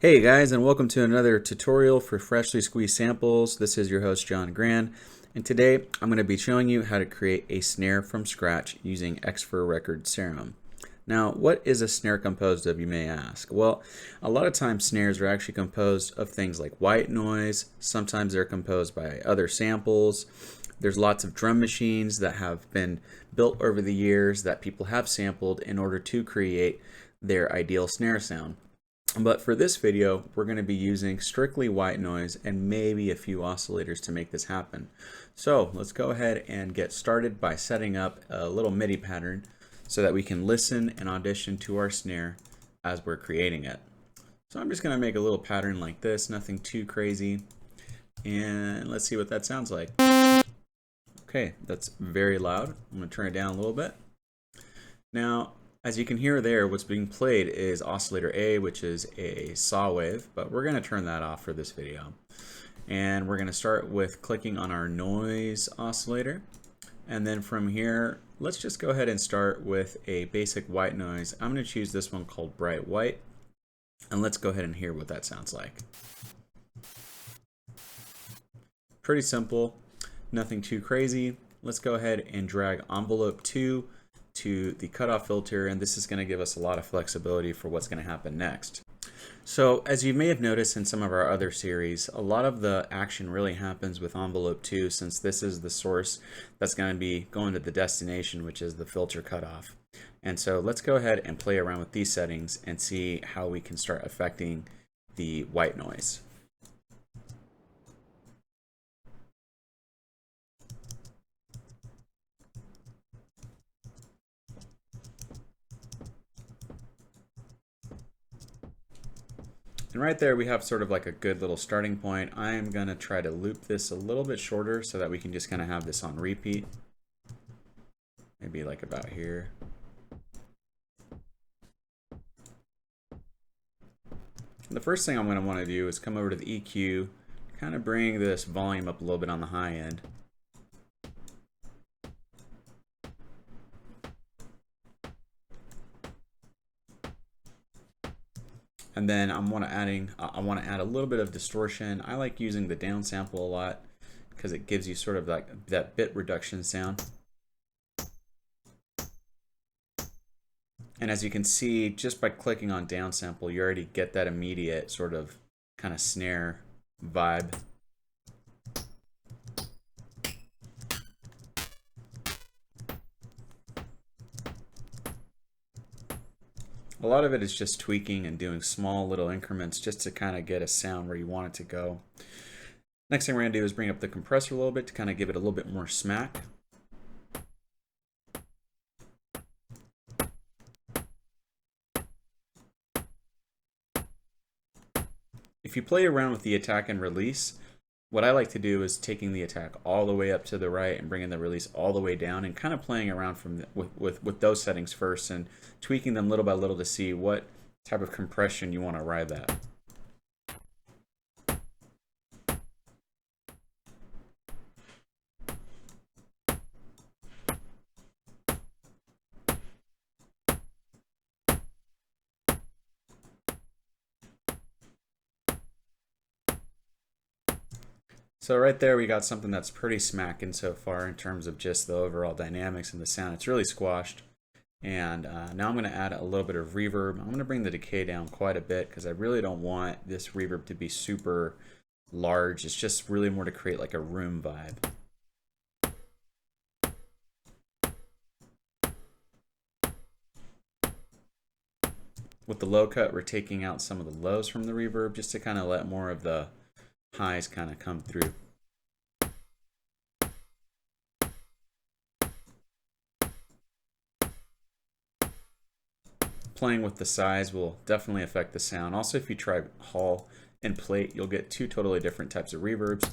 Hey guys, and welcome to another tutorial for freshly squeezed samples. This is your host John Gran, and today I'm going to be showing you how to create a snare from scratch using X4 Record Serum. Now, what is a snare composed of, you may ask? Well, a lot of times snares are actually composed of things like white noise. Sometimes they're composed by other samples. There's lots of drum machines that have been built over the years that people have sampled in order to create their ideal snare sound. But for this video, we're going to be using strictly white noise and maybe a few oscillators to make this happen. So let's go ahead and get started by setting up a little MIDI pattern so that we can listen and audition to our snare as we're creating it. So I'm just going to make a little pattern like this, nothing too crazy. And let's see what that sounds like. Okay, that's very loud. I'm going to turn it down a little bit. Now, as you can hear there, what's being played is oscillator A, which is a saw wave, but we're going to turn that off for this video. And we're going to start with clicking on our noise oscillator. And then from here, let's just go ahead and start with a basic white noise. I'm going to choose this one called Bright White. And let's go ahead and hear what that sounds like. Pretty simple, nothing too crazy. Let's go ahead and drag envelope 2 to the cutoff filter, and this is going to give us a lot of flexibility for what's going to happen next. So as you may have noticed in some of our other series, a lot of the action really happens with envelope 2, since this is the source that's going to be going to the destination, which is the filter cutoff. And so let's go ahead and play around with these settings and see how we can start affecting the white noise. And right there we have sort of like a good little starting point. I am going to try to loop this a little bit shorter so that we can just kind of have this on repeat. Maybe like about here. The first thing I'm going to want to do is come over to the EQ, kind of bring this volume up a little bit on the high end. And then I want to add a little bit of distortion. I like using the downsample a lot because it gives you sort of like that bit reduction sound. And as you can see, just by clicking on downsample, you already get that immediate sort of kind of snare vibe. A lot of it is just tweaking and doing small little increments just to kind of get a sound where you want it to go. Next thing we're going to do is bring up the compressor a little bit to kind of give it a little bit more smack. If you play around with the attack and release, what I like to do is taking the attack all the way up to the right and bringing the release all the way down, and kind of playing around from with those settings first and tweaking them little by little to see what type of compression you want to arrive at. So right there we got something that's pretty smacking so far in terms of just the overall dynamics and the sound. It's really squashed. And now I'm going to add a little bit of reverb. I'm going to bring the decay down quite a bit because I really don't want this reverb to be super large. It's just really more to create like a room vibe. With the low cut, we're taking out some of the lows from the reverb just to kind of let more of the highs kind of come through. Playing with the size will definitely affect the sound. Also, if you try Hall and Plate, you'll get two totally different types of reverbs.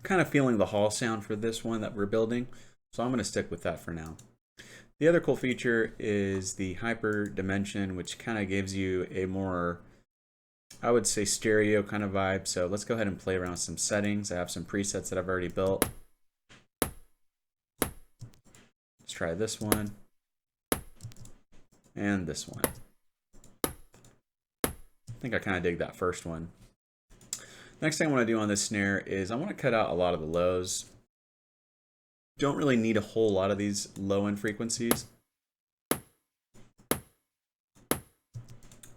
Kind of feeling the Hall sound for this one that we're building, so I'm going to stick with that for now. The other cool feature is the hyper dimension, which kind of gives you a more, I would say, stereo kind of vibe. So let's go ahead and play around with some settings. I have some presets that I've already built. Let's try this one and this one. I think I kind of dig that first one. Next thing I want to do on this snare is I want to cut out a lot of the lows. Don't really need a whole lot of these low end frequencies.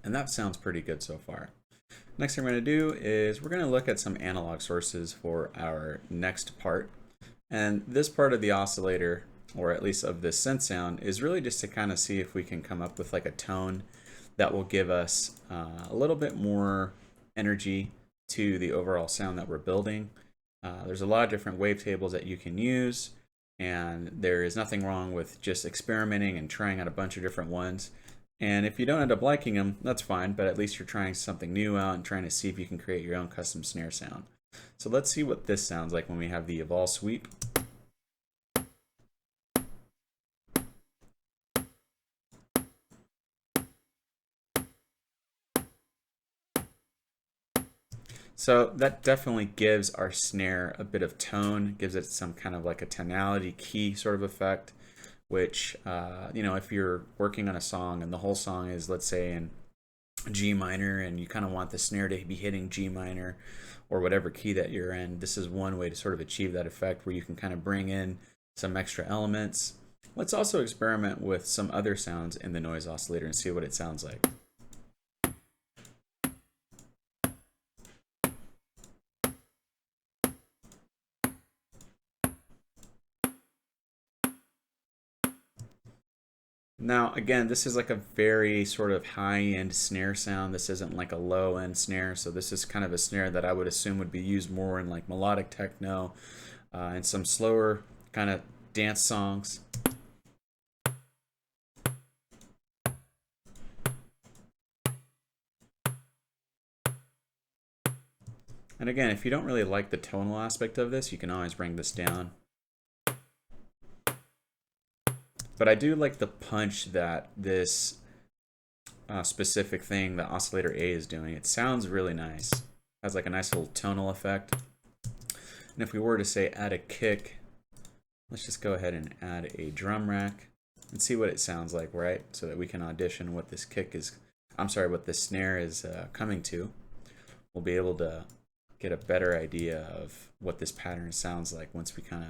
And that sounds pretty good so far. Next thing we're going to do is we're going to look at some analog sources for our next part. And this part of the oscillator, or at least of this synth sound, is really just to kind of see if we can come up with like a tone that will give us a little bit more energy to the overall sound that we're building. There's a lot of different wavetables that you can use, and there is nothing wrong with just experimenting and trying out a bunch of different ones. And if you don't end up liking them, that's fine, but at least you're trying something new out and trying to see if you can create your own custom snare sound. So let's see what this sounds like when we have the Evolve sweep. So that definitely gives our snare a bit of tone, gives it some kind of like a tonality key sort of effect, which, you know, if you're working on a song and the whole song is, let's say, in G minor, and you kind of want the snare to be hitting G minor or whatever key that you're in, this is one way to sort of achieve that effect where you can kind of bring in some extra elements. Let's also experiment with some other sounds in the noise oscillator and see what it sounds like. Now, again, this is like a very sort of high-end snare sound. This isn't like a low-end snare, so this is kind of a snare that I would assume would be used more in like melodic techno and some slower kind of dance songs. And again, if you don't really like the tonal aspect of this, you can always bring this down. But I do like the punch that this specific thing, the oscillator A, is doing. It sounds really nice. It has like a nice little tonal effect. And if we were to say add a kick, let's just go ahead and add a drum rack and see what it sounds like, right? So that we can audition what this kick is, what this snare is coming to. We'll be able to get a better idea of what this pattern sounds like once we kind of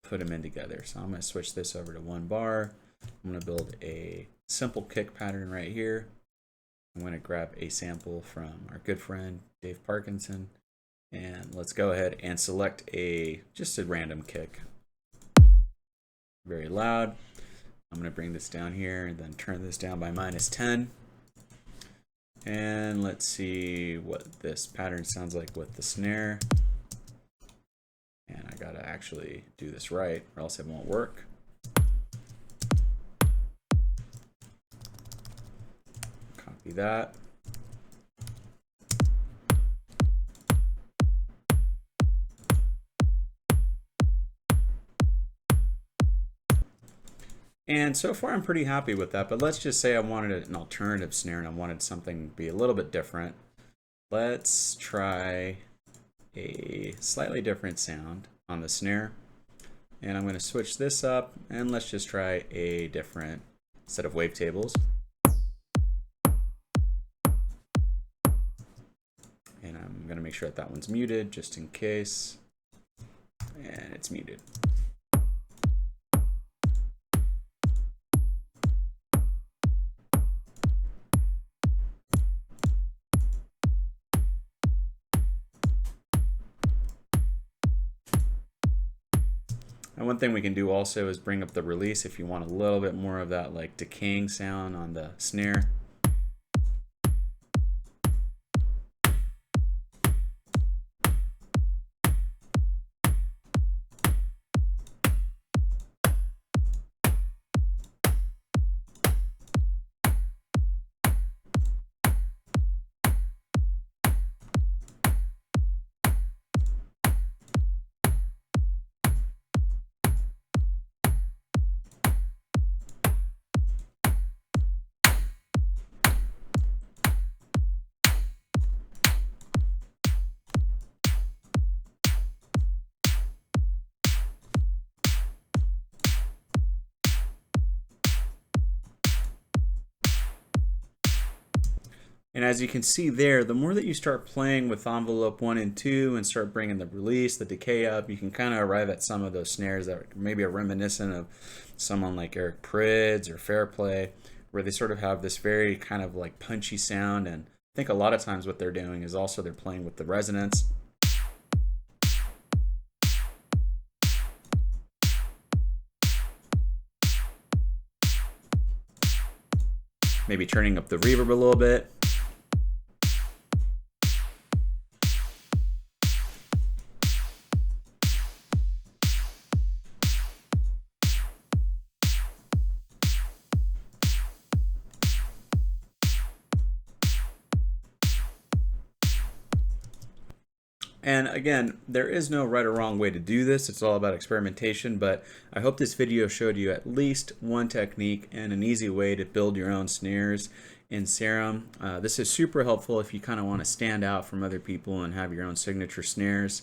put them in together. So I'm going to switch this over to 1 bar. I'm going to build a simple kick pattern right here. I'm going to grab a sample from our good friend Dave Parkinson, and let's go ahead and select just a random kick. Very loud. I'm going to bring this down here and then turn this down by -10. And let's see what this pattern sounds like with the snare. And I gotta actually do this right, or else it won't work. Copy that. And so far I'm pretty happy with that, but let's just say I wanted an alternative snare and I wanted something to be a little bit different. Let's try a slightly different sound on the snare. And I'm going to switch this up, and let's just try a different set of wavetables. And I'm going to make sure that that one's muted just in case. And it's muted. And one thing we can do also is bring up the release if you want a little bit more of that like decaying sound on the snare. And as you can see there, the more that you start playing with envelope 1 and 2 and start bringing the release, the decay up, you can kind of arrive at some of those snares that maybe are reminiscent of someone like Eric Prydz or Fairplay, where they sort of have this very kind of like punchy sound. And I think a lot of times what they're doing is also they're playing with the resonance. Maybe turning up the reverb a little bit. And again, there is no right or wrong way to do this. It's all about experimentation, but I hope this video showed you at least one technique and an easy way to build your own snares in Serum. This is super helpful if you kind of want to stand out from other people and have your own signature snares.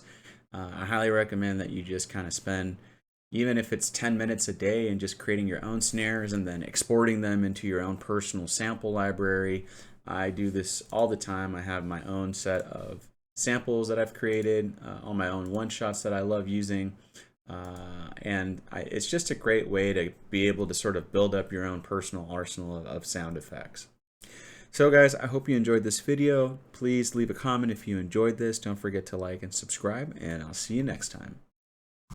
I highly recommend that you just kind of spend, even if it's 10 minutes a day, and just creating your own snares and then exporting them into your own personal sample library. I do this all the time. I have my own set of samples that I've created, all my own one-shots that I love using, and it's just a great way to be able to sort of build up your own personal arsenal of sound effects. So guys, I hope you enjoyed this video. Please leave a comment if you enjoyed this. Don't forget to like and subscribe, and I'll see you next time.